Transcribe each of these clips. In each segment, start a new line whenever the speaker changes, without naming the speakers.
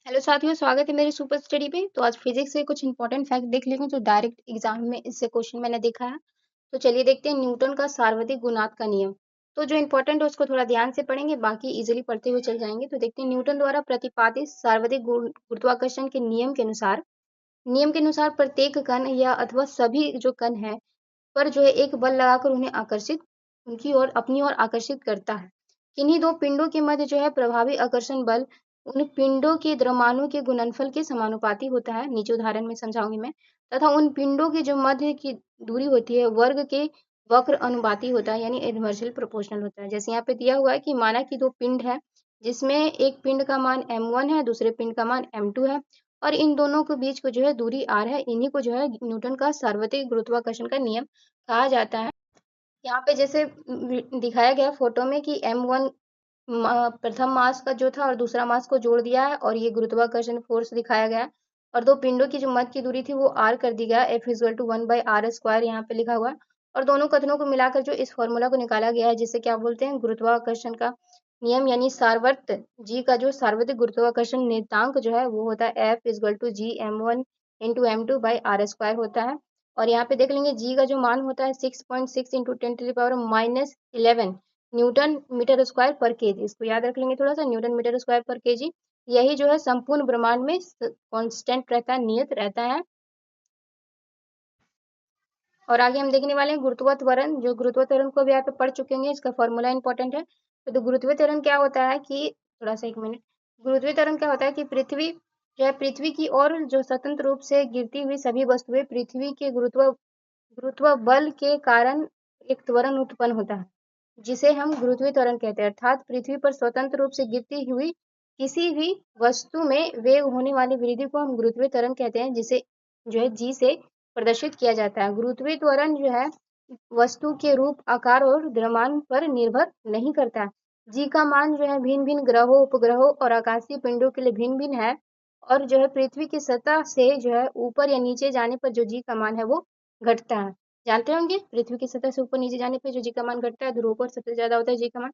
Hello साथियों, स्वागत है मेरी सुपर स्टडी पे। तो आज फिजिक्स से कुछ इंपॉर्टेंट फैक्ट देख लेंगे जो डायरेक्ट एग्जाम में इससे क्वेश्चन मैंने देखा है। तो चलिए देखते हैं न्यूटन का सार्वत्रिक गुणांक का नियम। तो जो इंपॉर्टेंट है उसको थोड़ा ध्यान से पढ़ेंगे, बाकी इजीली पढ़ते हुए चल जाएंगे। तो देखते हैं न्यूटन द्वारा प्रतिपादित सार्वत्रिक गुरुत्वाकर्षण के नियम के अनुसार प्रत्येक कण या अथवा सभी जो कण है पर जो है एक बल लगाकर उन्हें आकर्षित उनकी ओर अपनी ओर आकर्षित करता है। किन्हीं दो पिंडों के मध्य जो है प्रभावी आकर्षण बल उन पिंडों के द्रव्यमानों के गुणनफल के समानुपाती होता है, नीचे उदाहरण में समझाऊंगी मैं। तथा उन पिंडों की जो मध्य की दूरी होती है वर्ग के वक्र अनुपाती होता है, यानी इन्वर्सली प्रोपोर्शनल होता है। जैसे यहाँ पे दिया हुआ है कि माना कि दो पिंड है जिसमें एक पिंड का मान m1 है, दूसरे पिंड का मान m2 है और इन दोनों के बीच को जो है दूरी r है। इन्हीं को जो है न्यूटन का सार्वत्रिक गुरुत्वाकर्षण का नियम कहा जाता है। यहाँ पे जैसे दिखाया गया फोटो में कि m1 प्रथम मास का जो था और दूसरा मास को जोड़ दिया है और ये गुरुत्वाकर्षण फोर्स दिखाया गया है। और दो पिंडों की जो मध्य की दूरी थी वो r कर दी गया, F इक्वल टू 1/r² यहाँ पे लिखा हुआ है। और दोनों कथनों को मिलाकर जो इस फॉर्मूला को निकाला गया है जिसे क्या बोलते हैं, गुरुत्वाकर्षण का नियम, यानी सार्वत्र जी का जो सार्वत्रिक गुरुत्वाकर्षण नियतांक जो है वो होता है F equal to g(m1 × m2/r² होता है। और यहाँ पे देख लेंगे जी का जो मान होता है 6.6 × 10⁻11 न्यूटन मीटर स्क्वायर पर केजी। इसको याद रख लेंगे थोड़ा सा, न्यूटन मीटर स्क्वायर पर केजी। यही जो है संपूर्ण ब्रह्मांड में कांस्टेंट रहता है, नियत रहता है। और आगे हम देखने वाले हैं गुरुत्व त्वरण। जो गुरुत्व त्वरण को भी यहाँ पे पढ़ चुके होंगे, इसका फॉर्मूला इंपॉर्टेंट है। तो गुरुत्व त्वरण क्या होता है कि थोड़ा सा एक मिनट, गुरुत्व त्वरण क्या होता है कि पृथ्वी जो है पृथ्वी की ओर जो स्वतंत्र रूप से गिरती हुई सभी वस्तुएं पृथ्वी के गुरुत्व बल के कारण एक त्वरण उत्पन्न होता है जिसे हम गुरुत्वीय त्वरण कहते हैं। अर्थात पृथ्वी पर स्वतंत्र रूप से गिरती हुई किसी भी वस्तु में वेग होने वाली वृद्धि को हम गुरुत्वीय त्वरण कहते हैं, जिसे जो है जी से प्रदर्शित किया जाता है। गुरुत्वीय त्वरण जो है वस्तु के रूप, आकार और द्रव्यमान पर निर्भर नहीं करता है। जी का मान जो है भिन्न भिन्न ग्रहों, उपग्रहों और आकाशीय पिंडों के लिए भिन्न भिन्न है। और जो है पृथ्वी की सतह से जो है ऊपर या नीचे जाने पर जो जी का मान है वो घटता है। जानते होंगे पृथ्वी की सतह से ऊपर नीचे जाने पे जो जी का मान घटता है, ध्रुवों पर सबसे ज्यादा होता है जी का मान।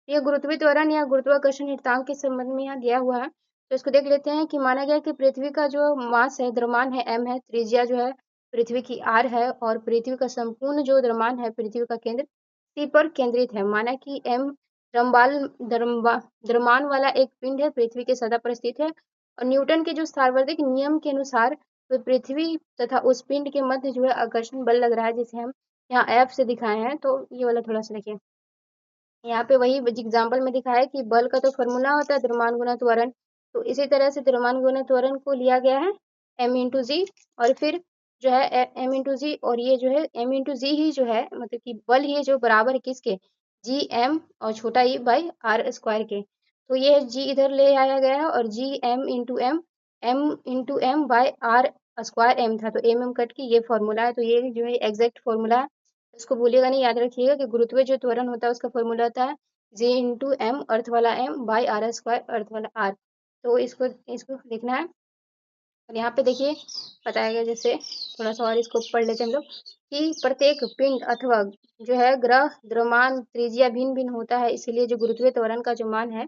यह गुरुत्वीय त्वरण या गुरुत्वाकर्षण नियतांक के संबंध में यहाँ दिया हुआ है। तो इसको देख लेते हैं कि माना गया कि पृथ्वी का जो मास है, द्रव्यमान है m है, त्रिज्या जो है पृथ्वी की r है और पृथ्वी का संपूर्ण जो द्रव्यमान है पृथ्वी का केंद्र C पर केंद्रित है। माना कि m द्रव्यमान वाला एक पिंड है, पृथ्वी के सतह पर स्थित है। और न्यूटन के जो सार्वत्रिक नियम के अनुसार तो पृथ्वी तथा उस पिंड के मध्य जो है आकर्षण बल लग रहा है, जिसे हम यहाँ F से दिखाए हैं। तो ये वाला थोड़ा सा देखिए, यहाँ पे वही एग्जाम्पल में दिखाया है कि बल का तो फॉर्मूला होता है द्रव्यमान गुना त्वरण। तो इसी तरह से द्रव्यमान गुना त्वरण को लिया गया है m×g और फिर जो है m×g, और ये जो है m×g ही जो है मतलब कि बल ही जो बराबर है किसके, g(m) और छोटा e बाई r² के। तो ये g इधर ले आया गया है और g m by r² m था, तो m कट के ये फॉर्मूला है। तो ये जो है एग्जैक्ट फॉर्मूला है, इसको भूलिएगा नहीं, याद रखिएगा कि गुरुत्व जो त्वरण होता है उसका फॉर्मूला होता है g(m) अर्थ वाला m बाई r² अर्थ वाला r। तो इसको इसको लिखना है। और यहाँ पे देखिए बताया गया, जैसे थोड़ा सा और इसको पढ़ लेते हैं हम लोग कि प्रत्येक पिंड अथवा जो है ग्रह द्रव्यमान त्रिज्या भिन्न भिन्न होता है, इसलिए जो गुरुत्वीय त्वरण का जो मान है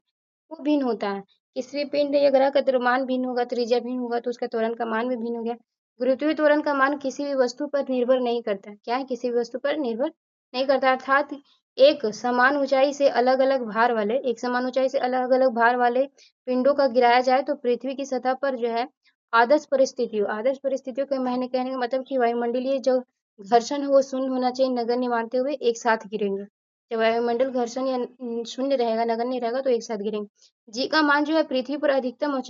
वो भिन्न होता है। किसी भी पिंड या ग्रह का द्रव्यमान भिन्न होगा, त्रिज्या भिन्न होगा, तो उसका त्वरण का मान भी भिन्न हो गया। गुरुत्वीय त्वरण का मान किसी भी वस्तु पर निर्भर नहीं करता। क्या है, किसी भी वस्तु पर निर्भर नहीं करता। अर्थात एक समान ऊंचाई से अलग अलग भार वाले पिंडों का गिराया जाए तो पृथ्वी की सतह पर जो है आदर्श परिस्थितियों के मैंने कहने का मतलब कि वायुमंडलीय जो घर्षण है वो शून्य होना चाहिए, नगण्य मानते हुए एक साथ गिरेंगे। जब वायुमंडल घर्षण या शून्य रहेगा, नगण्य रहेगा, तो एक साथ गिरेंगे। जी का मान जो है पृथ्वी पर अधिकतम और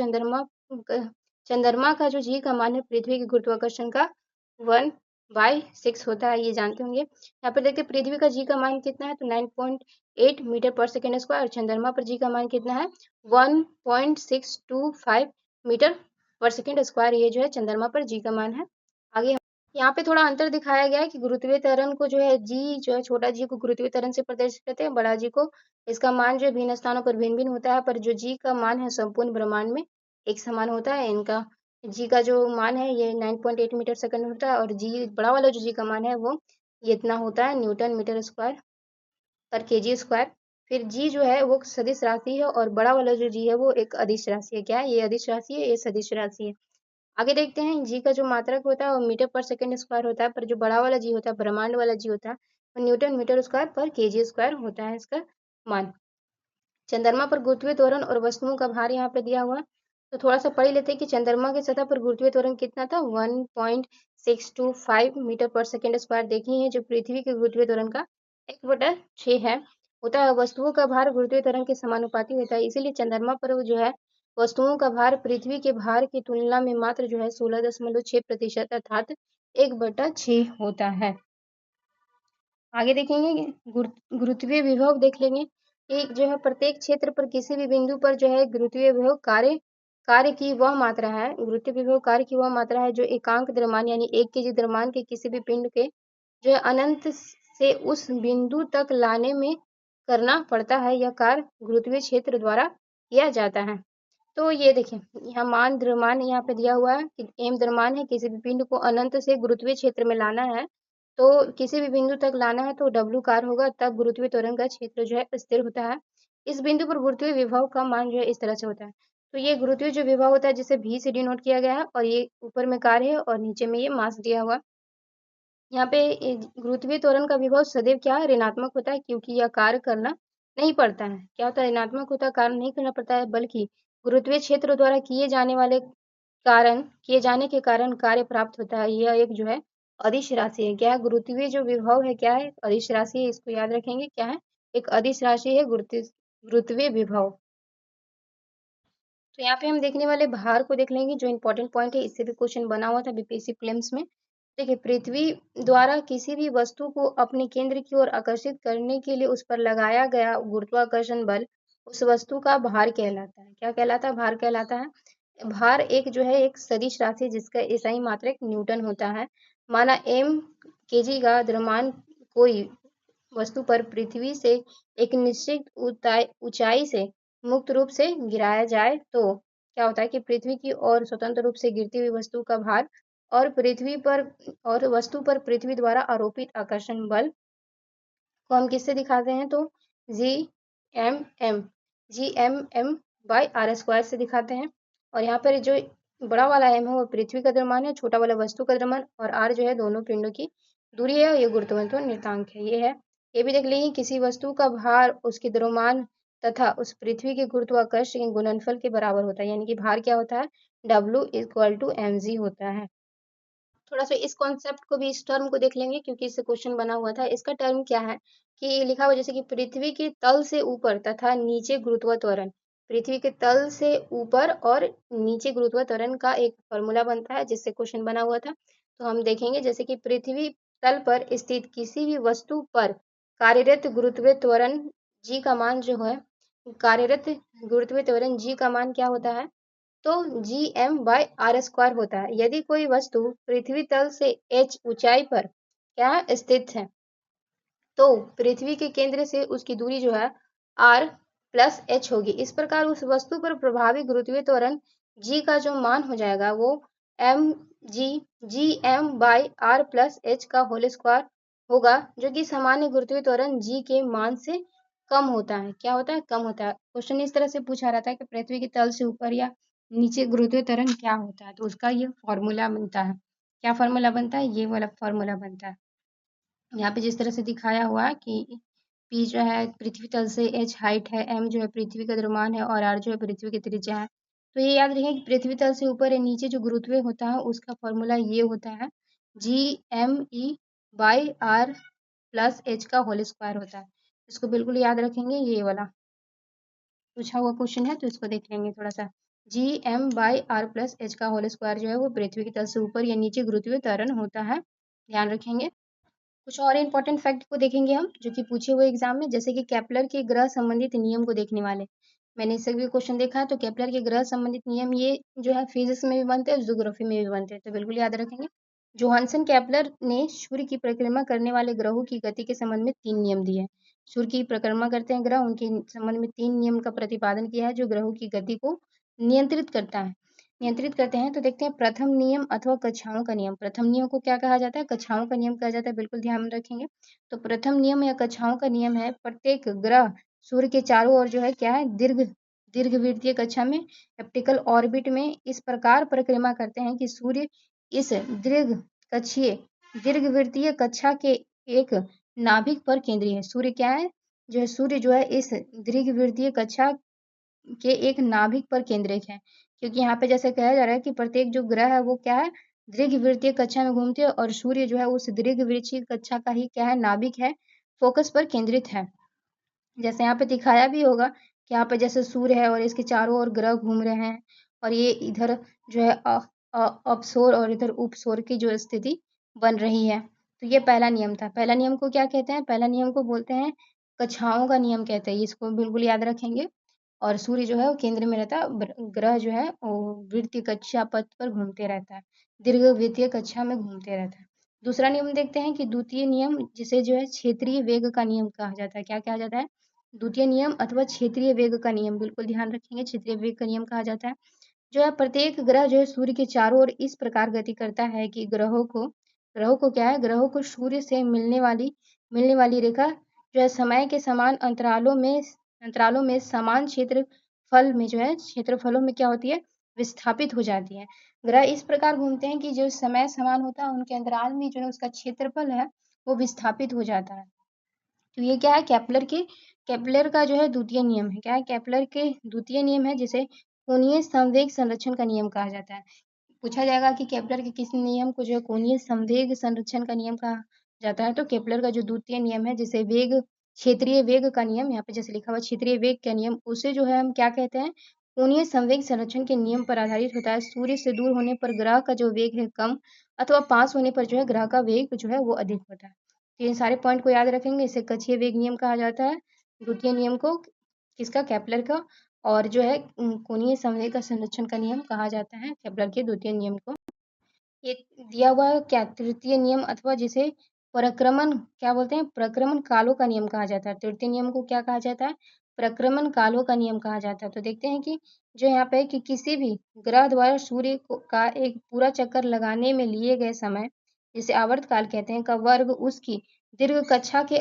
चंद्रमा का जो जी का मान है पृथ्वी के गुरुत्वाकर्षण का 1/6 होता है, ये जानते होंगे। यहाँ पर देखते पृथ्वी का जी का मान कितना है, तो 9.8 मीटर पर सेकेंड स्क्वायर और चंद्रमा पर जी का मान कितना है 1.625 मीटर पर सेकेंड स्क्वायर। ये जो है चंद्रमा पर जी का मान है। आगे यहाँ पे थोड़ा अंतर दिखाया गया है कि गुरुत्वीय त्वरण को जो है जी जो है छोटा जी को गुरुत्वीय त्वरण से प्रदर्शित करते हैं, बड़ा जी को इसका मान जो है भिन्न स्थानों पर भिन्न भिन्न होता है, पर जो जी का मान है संपूर्ण ब्रह्मांड में एक समान होता है। इनका जी का जो मान है ये 9.8 मीटर सेकंड होता है और जी बड़ा वाला जो जी का मान है वो ये इतना होता है न्यूटन मीटर स्क्वायर पर केजी स्क्वायर। फिर जी जो है वो सदिश राशि है और बड़ा वाला जो जी है वो एक अदिश राशि है। क्या है? ये अदिश राशि है, ये सदिश राशि है। आगे देखते हैं जी का जो मात्रक होता है वो मीटर पर सेकंड स्क्वायर होता है, पर जो बड़ा वाला जी होता है, ब्रह्मांड वाला जी होता है, वो न्यूटन मीटर स्क्वायर पर केजी स्क्वायर होता है इसका मान। चंद्रमा पर गुरुत्वीय त्वरण और वस्तुओं का भार यहाँ पे दिया हुआ है। तो थोड़ा सा पढ़ लेते हैं कि चंद्रमा की सतह पर गुरुत्वीय त्वरण कितना था, 1.625 मीटर पर सेकंड स्क्वायर देखी है, जो पृथ्वी के गुरुत्वीय त्वरण का 1/6 है होता है। वस्तुओं का भार गुरुत्वीय त्वरण के समानुपाती होता है, इसीलिए चंद्रमा पर जो है वस्तुओं का भार पृथ्वी के भार की तुलना में मात्र जो है 16.6% अर्थात 1/6 होता है। आगे देखेंगे गुरुत्वीय विभव देख लेंगे। एक जो है प्रत्येक क्षेत्र पर किसी भी बिंदु पर जो है गुरुत्वीय विभव कार्य कार्य की वह मात्रा है, गुरुत्वीय विभव कार्य की वह मात्रा है जो एकांक द्रव्यमान यानी 1 केजी द्रव्यमान के किसी भी पिंड के जो है अनंत से उस बिंदु तक लाने में करना पड़ता है। यह कार्य गुरुत्वीय क्षेत्र द्वारा किया जाता है। तो ये देखिए यहाँ मान द्रव्यमान यहाँ पे दिया हुआ है कि एम द्रव्यमान है, किसी भी पिंड को अनंत से गुरुत्वीय क्षेत्र में लाना है, तो किसी भी बिंदु तक लाना है तो डब्ल्यू कार्य होगा, तब गुरुत्वीय त्वरण का क्षेत्र जो है स्थिर होता है। इस बिंदु पर गुरुत्वीय विभव का मान जो है इस तरह से होता है। तो ये गुरुत्वीय जो विभव होता है जिसे भी से डिनोट किया गया है, और ये ऊपर में कार्य है और नीचे में ये मास दिया हुआ। यहाँ पे गुरुत्वीय त्वरण का विभव सदैव क्या है, ऋणात्मक होता है, क्योंकि यह कार्य करना नहीं पड़ता है। क्या होता है? ऋणात्मक होता है, कार्य नहीं करना पड़ता है, बल्कि गुरुत्वीय क्षेत्र द्वारा किए जाने के कारण कार्य प्राप्त होता है। यह एक जो है अदिश राशि है। क्या है? गुरुत्वीय जो विभव है क्या है? अदिश राशि है, इसको याद रखेंगे। क्या है? एक अदिश राशि है गुरुत्वीय विभव। तो यहाँ पे हम देखने वाले भार को देख लेंगे, जो इंपॉर्टेंट पॉइंट है, इससे भी क्वेश्चन बना हुआ था बीपीएससी प्रीलिम्स में। देखिए, पृथ्वी द्वारा किसी भी वस्तु को अपने केंद्र की ओर आकर्षित करने के लिए उस पर लगाया गया गुरुत्वाकर्षण बल उस वस्तु का भार कहलाता है। क्या कहलाता है? भार कहलाता है। भार एक जो है एक सदिश राशि जिसका एसआई मात्रक न्यूटन होता है। माना एम केजी का द्रव्यमान कोई वस्तु पर पृथ्वी से एक निश्चित ऊंचाई से मुक्त रूप से गिराया जाए तो क्या होता है कि पृथ्वी की ओर स्वतंत्र रूप से गिरती हुई वस्तु का भार और वस्तु पर पृथ्वी द्वारा आरोपित आकर्षण बल को हम किससे दिखाते हैं, तो G M M by R square से दिखाते हैं। और यहाँ पर जो बड़ा वाला एम है वो पृथ्वी का द्रव्यमान है, छोटा वाला वस्तु का द्रव्यमान, और आर जो है दोनों पिंडों की दूरी है, ये गुरुत्वाकर्षण निर्देशांक है। ये है, ये भी देख लीजिए, किसी वस्तु का भार उसके द्रव्यमान तथा उस पृथ्वी के गुरुत्वाकर्षण के गुणनफल के बराबर होता है, यानी कि भार क्या होता है, W = mg होता है। थोड़ा सा इस कॉन्सेप्ट को भी, इस टर्म को देख लेंगे, क्योंकि इससे क्वेश्चन बना हुआ था। इसका टर्म क्या है कि लिखा हुआ जैसे कि पृथ्वी के तल से ऊपर तथा नीचे गुरुत्व त्वरण, पृथ्वी के तल से ऊपर और नीचे गुरुत्व त्वरण का एक फॉर्मूला बनता है, जिससे क्वेश्चन बना हुआ था। तो हम देखेंगे जैसे कि पृथ्वी तल पर स्थित किसी भी वस्तु पर कार्यरत गुरुत्वीय त्वरण जी का मान जो है, कार्यरत गुरुत्वीय त्वरण जी का मान क्या होता है, तो Gm/r² होता है। यदि कोई वस्तु पृथ्वी तल से h ऊंचाई पर क्या स्थित है, तो पृथ्वी के केंद्र से उसकी दूरी जो है r+h होगी। इस प्रकार उस वस्तु पर प्रभावी गुरुत्वीय त्वरण g का जो मान हो जाएगा वो Gm/r+h का होल स्क्वायर होगा, जो कि सामान्य गुरुत्वीय त्वरण g के मान से कम होता है। क्या होता है? कम होता है। क्वेश्चन इस तरह से पूछा रहता है कि पृथ्वी के तल से ऊपर या नीचे गुरुत्वीय त्वरण क्या होता है, तो उसका ये फॉर्मूला बनता है। क्या फॉर्मूला बनता है? ये वाला फॉर्मूला बनता है। यहाँ पे जिस तरह से दिखाया हुआ है कि P जो है पृथ्वी तल से h हाइट है, M जो है पृथ्वी का द्रव्यमान है और R जो है पृथ्वी की त्रिज्या है। तो ये याद रखें कि पृथ्वी तल से ऊपर या नीचे जो गुरुत्वीय होता है उसका फॉर्मूला ये होता है, Gme/r+h का होल स्क्वायर होता है। इसको बिल्कुल याद रखेंगे, ये वाला पूछा हुआ क्वेश्चन है, तो इसको देख लेंगे थोड़ा सा। Gm/r+h का होल स्क्वायर जो है वो पृथ्वी की तल से ऊपर या नीचे गुरुत्वीय त्वरण होता है, ध्यान रखेंगे। कुछ और इंपॉर्टेंट फैक्ट को देखेंगे हम, जो कि पूछे हुए एग्जाम में, जैसे कि केपलर के ग्रह संबंधित नियम को देखने वाले। मैंने इससे भी क्वेश्चन देखा है, तो केपलर के ग्रह संबंधित नियम ये जो है फिजिक्स में भी बनते हैं, ज्योग्राफी में भी बनते हैं, तो बिल्कुल याद रखेंगे। जोहानसन केपलर ने सूर्य की परिक्रमा करने वाले ग्रहों की गति के संबंध में 3 नियम दिए हैं। सूर्य की परिक्रमा करते हैं ग्रह, उनके संबंध में 3 नियम का प्रतिपादन किया है, जो ग्रहों की गति को नियंत्रित करते हैं। तो देखते हैं प्रथम नियम अथवा कक्षाओं का नियम। प्रथम नियम को क्या कहा जाता है? कक्षाओं का नियम कहा जाता है, बिल्कुल ध्यान रखेंगे। तो प्रथम नियम या कक्षाओं का नियम है, प्रत्येक ग्रह सूर्य के चारों ओर जो है क्या है, दीर्घवृत्तीय कक्षा में एप्टिकल ऑर्बिट में इस प्रकार परिक्रमा करते हैं कि सूर्य इस दीर्घवृत्तीय कक्षा के एक नाभिक पर केंद्रीय है। सूर्य क्या है, जो है सूर्य जो है इस दीर्घवृत्तीय कक्षा के एक नाभिक पर केंद्रित है, क्योंकि यहाँ पे जैसे कहा जा रहा है कि प्रत्येक जो ग्रह है वो क्या है, दीर्घवृत्तीय कक्षा में घूमते हैं और सूर्य जो है उस दीर्घवृत्तीय कक्षा का ही क्या है, नाभिक है, फोकस पर केंद्रित है। जैसे यहाँ पे दिखाया भी होगा कि यहाँ पे जैसे सूर्य है और इसके चारों ओर ग्रह घूम रहे हैं और ये इधर जो है अपसोर और इधर उपसोर की जो स्थिति बन रही है। तो ये पहला नियम था। पहला नियम को क्या कहते हैं, पहला नियम को बोलते हैं कक्षाओं का नियम कहते हैं, इसको बिल्कुल याद रखेंगे। और सूर्य जो है वो केंद्र में रहता है, ग्रह जो है वो वृत्तीय कक्षा पथ पर घूमते रहता है, दीर्घवृत्तीय कक्षा में घूमते रहता है। दूसरा नियम देखते हैं कि द्वितीय नियम, जिसे जो है क्षेत्रीय वेग का नियम कहा जाता है। क्या कहा जाता है, द्वितीय नियम अथवा क्षेत्रीय वेग का नियम, बिल्कुल ध्यान रखेंगे, क्षेत्रीय वेग का नियम कहा जाता है। जो है प्रत्येक ग्रह जो है सूर्य के चारों ओर इस प्रकार गति करता है कि ग्रहों को क्या है, ग्रहों को सूर्य से मिलने वाली रेखा जो है समय के समान अंतरालों में समान क्षेत्रफलों में क्या होती है, विस्थापित हो जाती है। ग्रह इस प्रकार घूमते हैं कि जो समय समान होता है उनके अंतराल में जो है उसका क्षेत्रफल है वो विस्थापित हो जाता है। तो ये क्या है, केपलर का जो है द्वितीय नियम है। क्या है, केपलर के द्वितीय नियम है, जिसे कोणीय संवेग संरक्षण का नियम कहा जाता है। पूछा जाएगा कि केपलर के किस नियम को जो है कोणीय संवेग संरक्षण का नियम कहा जाता है, तो केपलर का जो द्वितीय नियम है, जिसे क्षेत्रीय वेग का नियम, यहाँ पे जैसे लिखा हुआ क्षेत्रीय वेग का नियम, उसे जो है हम क्या कहते हैं, कोणीय संवेग संरक्षण के नियम पर आधारित होता है। सूर्य से दूर होने पर ग्रह का जो वेग है कम, अथवा पास होने पर जो है ग्रह का वेग जो है वो अधिक होता है। तो इन सारे पॉइंट को याद रखेंगे। इसे कक्षीय वेग नियम कहा जाता है, द्वितीय नियम को किसका, केपलर का, और जो है कोणीय संवेग का संरक्षण का नियम कहा जाता है केपलर के द्वितीय नियम को। ये दिया हुआ है क्या, तृतीय नियम, अथवा जिसे प्रक्रमण क्या बोलते हैं, प्रक्रमण कालों का नियम कहा जाता है। तृतीय नियम को क्या कहा जाता है, प्रक्रमण कालों का नियम कहा जाता है। तो देखते हैं कि जो यहाँ पे कि किसी भी ग्रह द्वारा का एक पूरा चक्कर लगाने में लिए गए समय, जिसे आवर्त काल कहते हैं, का वर्ग उसकी दीर्घ कक्षा के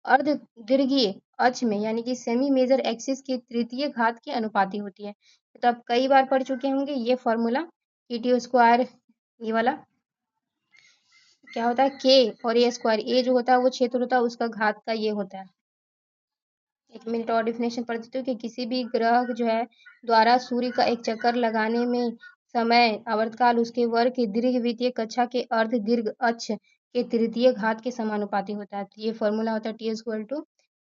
अर्ध दीर्घीय अक्ष में, यानी कि सेमी मेजर एक्सिस की तृतीय घात के अनुपाती होती है। तो आप कई बार पढ़ चुके होंगे ये फॉर्मूला, टी स्क्वायर, ये वाला क्या होता है के, और ए स्क्वायर, ए जो होता है वो क्षेत्र होता है, उसका घात का ये होता है। एक मिनट और डिफिनेशन पढ़ देती हूँ कि किसी भी ग्रह जो है द्वारा सूर्य का एक चक्कर लगाने में समय आवर्तकाल उसके वर्ग की दीर्घवृत्तीय कक्षा के अर्ध दीर्घ अक्ष के तृतीय घात के समानुपाती होता है। तो ये फॉर्मूला होता है T equal to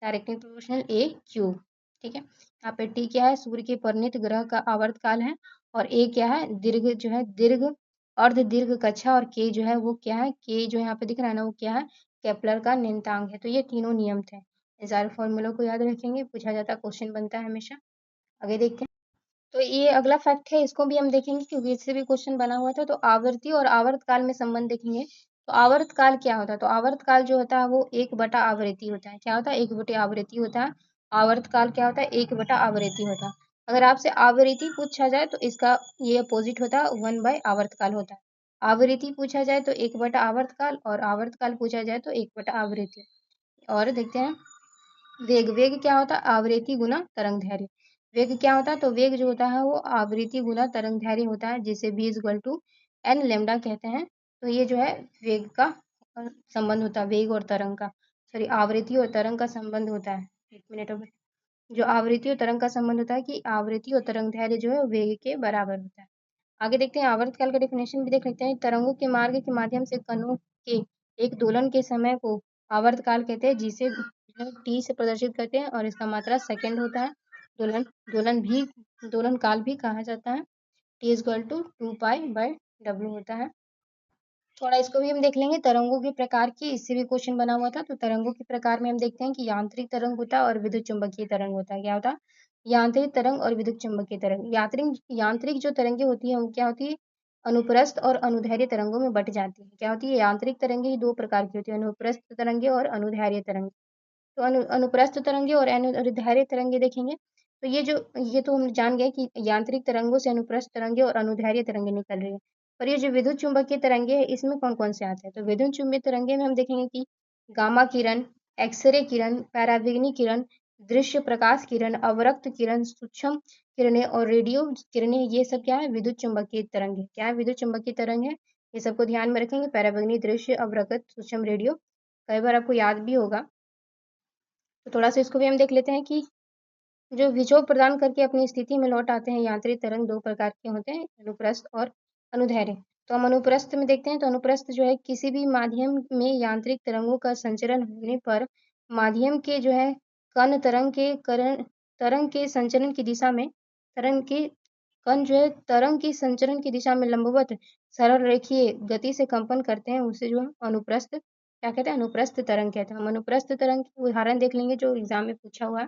directly proportional A cube. ठीक है, यहाँ पे टी क्या है, सूर्य के परिणत ग्रह का आवर्तकाल है, और ए क्या है, दीर्घ अर्ध दीर्घ कक्षा, और के जो है वो क्या है, के जो यहाँ पे दिख रहा है ना वो क्या है, केपलर का नियतांक है। तो ये तीनों नियम थे, इन सारे फॉर्मूलों को याद रखेंगे, पूछा जाता है, क्वेश्चन बनता है हमेशा। आगे देखते हैं। तो ये अगला फैक्ट है, इसको भी हम देखेंगे क्योंकि इससे भी क्वेश्चन बना हुआ था। तो आवर्ती और आवर्तकाल में संबंध देखेंगे। तो आवर्तकाल क्या होता है, तो आवर्तकाल जो होता है वो 1/आवृत्ति होता है। क्या होता है, 1/आवृत्ति होता है। आवर्तकाल क्या होता है, 1/आवृत्ति होता है। अगर आपसे आवृत्ति पूछा जाए तो इसका ये अपोजिट होता है, 1/आवर्तकाल होता है। आवृत्ति पूछा जाए तो 1/आवर्तकाल, और आवर्तकाल पूछा जाए तो 1/आवृत्ति। और देखते हैं वेग क्या होता है, आवृत्ति गुना तरंग दैर्घ्य। वेग क्या होता है, तो वेग जो होता है वो आवृत्ति गुना तरंग दैर्घ्य होता है, जिसे v equal to N lambda कहते हैं। तो ये जो है वेग का संबंध होता है, वेग और तरंग का, सॉरी आवृत्ति और तरंग का संबंध होता है। एक मिनट में जो आवृत्ति और तरंग का संबंध होता है कि आवृत्ति और तरंग दैर्घ्य जो है वेग के बराबर होता है। आगे देखते हैं, आवर्तकाल का डेफिनेशन भी देख लेते हैं। तरंगों के मार्ग के माध्यम से कणों के एक दोलन के समय को आवर्तकाल कहते हैं, जिसे टी से प्रदर्शित करते हैं, और इसका मात्रा सेकंड होता है। दोलन काल भी कहा जाता है। टी इक्वल टू 2π/w होता है। थोड़ा इसको भी हम देख लेंगे, तरंगों के प्रकार की, इससे भी क्वेश्चन बना हुआ था। तो तरंगों के प्रकार में हम देखते हैं कि यांत्रिक तरंग होता है और विद्युत चुंबकीय तरंग होता है। क्या होता है, यांत्रिक तरंग और विद्युत चुंबकीय तरंग। यांत्रिक जो तरंगे होती है वो क्या होती है, अनुप्रस्थ और अनुदैर्घ्य तरंगों में बट जाती है। क्या होती है, यांत्रिक तरंगे ही दो प्रकार की होती है, अनुप्रस्थ तरंगे और अनुदैर्घ्य तरंगे। तो अनुप्रस्थ तरंगे और अनुदैर्घ्य तरंगे देखेंगे। तो ये तो हम जान गए कि यांत्रिक तरंगों से अनुप्रस्थ तरंगे और अनुदैर्घ्य तरंगे निकल रही है। पर ये जो विद्युत चुंबकीय तरंगे है इसमें कौन कौन से आते हैं, तो विद्युत चुंबकीय तरंगे में हम देखेंगे कि गामा किरण, एक्सरे किरण, पराबैंगनी किरण, दृश्य प्रकाश किरण, अवरक्त किरण, सूक्ष्म किरणें और रेडियो किरणें, ये सब क्या है? विद्युत चुम्बकीय तरंग है। क्या है? विद्युत चुम्बकीय तरंग है। ये सबको ध्यान में रखेंगे। पराबैंगनी, दृश्य, अवरक्त, सूक्ष्म, रेडियो। कई बार आपको याद भी होगा, तो थोड़ा सा इसको भी हम देख लेते हैं कि जो विक्षोभ प्रदान करके अपनी स्थिति में लौट आते हैं यांत्रिक तरंग दो प्रकार के होते हैं, अनुप्रस्थ और अनुदैर्ध्य। तो हम अनुप्रस्थ में देखते हैं, तो अनुप्रस्थ जो है किसी भी माध्यम में यांत्रिक तरंगों का संचरण होने पर माध्यम के जो है कण तरंग के संचरण की दिशा में तरंग के कण जो है तरंग की संचरण की दिशा में लंबवत सरल रेखीय गति से कंपन करते हैं, उसे जो है अनुप्रस्थ क्या कहते हैं? अनुप्रस्थ तरंग कहते हैं। हम अनुप्रस्थ तरंग की उदाहरण देख लेंगे जो एग्जाम में पूछा हुआ है,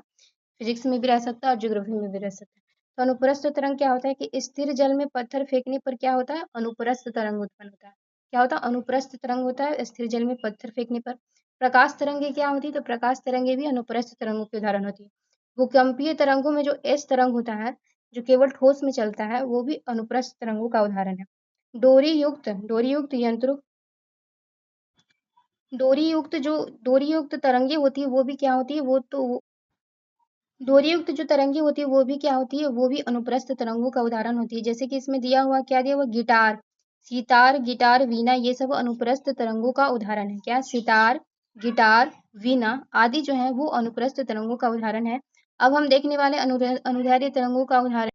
फिजिक्स में भी रह सकता है और ज्योग्राफी में भी रह सकता है। तो अनुप्रस्थ तरंग क्या होता है कि स्थिर जल में पत्थर फेंकने पर क्या होता है? अनुप्रस्थ तरंग उत्पन्न होता है। क्या होता है? अनुप्रस्थ तरंग होता है स्थिर जल में पत्थर फेंकने पर। प्रकाश तरंगे क्या होती है? तो प्रकाश तरंगे भी अनुप्रस्थ तरंगों की उदाहरण होती है। भूकंपीय तरंगों में जो एस तरंग होता है, जो केवल ठोस में चलता है, वो भी अनुप्रस्थ तरंगों का उदाहरण है। डोरी युक्त यंत्रों डोरी युक्त तरंगे होती है, वो भी क्या होती है? डोरीयुक्त जो तरंगे होती है वो भी क्या होती है? वो भी अनुप्रस्थ तरंगों का उदाहरण होती है। जैसे कि इसमें दिया हुआ क्या दिया हुआ? गिटार, सितार, गिटार, वीणा, ये सब अनुप्रस्थ तरंगों का उदाहरण है। क्या? सितार, गिटार, वीणा आदि जो है वो अनुप्रस्थ तरंगों का उदाहरण है। अब हम देखने वाले अनुदैर्ध्य तरंगों का उदाहरण।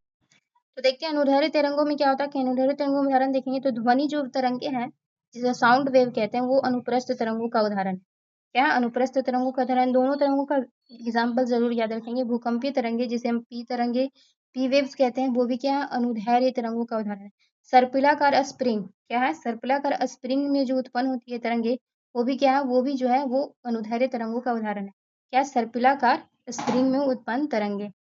तो देखते हैं अनुदैर्ध्य तरंगों में क्या होता है कि अनुदैर्ध्य तरंगों में उदाहरण देखेंगे तो ध्वनि जो तरंगे हैं, जिसे साउंड वेव कहते हैं, वो अनुप्रस्थ तरंगों का उदाहरण है। क्या है? अनुप्रस्थ तरंगों का उदाहरण। दोनों तरंगों का एग्जाम्पल जरूर याद रखेंगे। भूकंपीय तरंगे जिसे हम पी वेव्स कहते हैं, वो भी क्या है? अनुदैर्ध्य तरंगों का उदाहरण है। सर्पिलाकार स्प्रिंग क्या है? सर्पिलाकार स्प्रिंग में जो उत्पन्न होती है तरंगे, वो भी क्या है? वो भी जो है वो अनुदैर्ध्य तरंगों का उदाहरण है। क्या? सर्पिलाकार स्प्रिंग में उत्पन्न तरंगे।